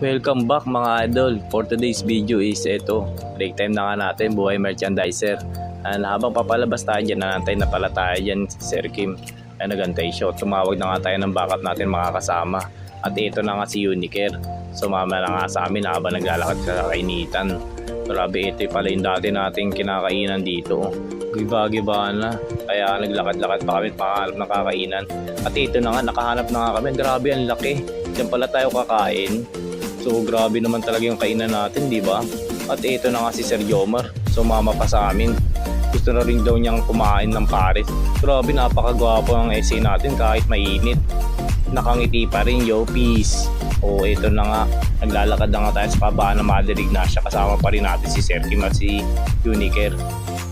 Welcome back mga idol. For today's video is ito. Break time na nga natin, buhay merchandiser. Habang papalabas tayo dyan, nanantay na pala tayo dyan si Sir Kim. Nagantay siya. Tumawag na nga tayo ng backup natin mga kasama. At ito na nga si Unicare. Sumama na nga sa amin habang naglalakad sa kainitan. Grabe, ito pala yung dati nating kinakainan dito. Giba-giba na. Kaya naglakad-lakad pa kami pakahanap ng kakainan. At ito na nga, nakahanap na nga kami. Grabe, ang laki. Diyan pala tayo kakain. So grabe naman talaga yung kainan natin, di ba? At ito na nga si Sir Jomar, sumama pa sa amin. Gusto na rin daw niyang kumain ng pares. Grabe, napakagwapo ang essay natin kahit mainit. Nakangiti pa rin, yo, peace. O ito na nga, naglalakad na nga tayo sa kabaan ng Mother Ignacia. Kasama pa rin natin si Sir Kim at si Unicare.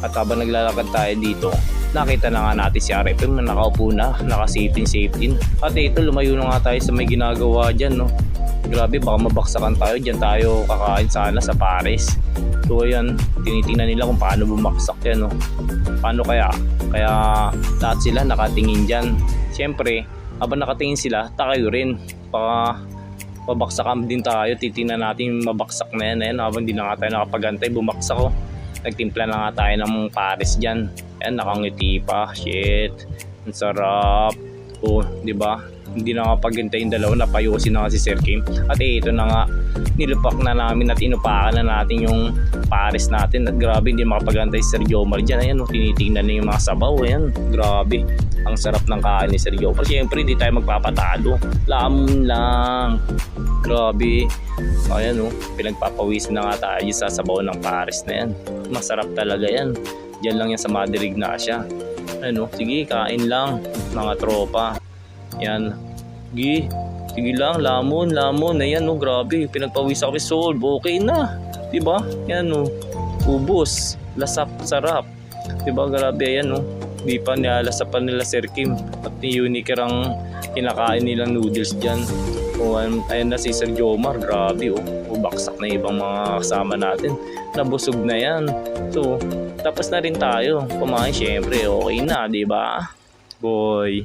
At habang naglalakad tayo dito, nakita na nga natin si RFM na nakaupo na, naka-safety. At ito, lumayo na nga tayo sa may ginagawa dyan, no? Grabe, baka mabaksakan tayo. Diyan tayo kakain sana sa pares. So ayan, tinitingnan nila kung paano bumaksak yan, no? Paano kaya? Kaya lahat sila nakatingin dyan. Siyempre, habang nakatingin sila, tayo rin. Baka mabaksakan din tayo. Titingnan natin yung mabaksak na yan. Ayan, habang di na nga tayo nakapagantay, bumaksak ko. Nagtimpla na nga tayo ng pares dyan. Ayan, nakangiti pa. Shit, ang sarap. O, di ba? Hindi na nakapagantay yung dalawa, napayusin na nga si Sir Kim. At ito na nga, nilupak na namin at inupakan na natin yung pares natin. At grabe, hindi makapagantay si Sir Jomar dyan. Ayan, tinitingnan na yung mga sabaw. Ayan, grabe, ang sarap ng kain ni Sir Jomar. Siyempre, hindi tayo magpapatalo, lamon lang. Grabe. Ayan, pinagpapawisin na nga tayo sa sabaw ng pares na yan. Masarap talaga yan. Diyan lang yan sa Mother Ignacia. Ano, sige, kain lang mga tropa. Yan. Sige lang, lamon. Ayan, grabe, pinagpawis ako, solve. Okay na, diba? Yan, ubos, lasap, sarap, diba? Grabe, ayan, di pa nilalasapan nila Sir Kim at ni Unicare ang kinakain nilang noodles dyan. Ayan na si Sir Jomar, grabe, baksak na ibang mga kasama natin, nabusog na yan. So tapos na rin tayo kumain, syempre okay na, diba boy?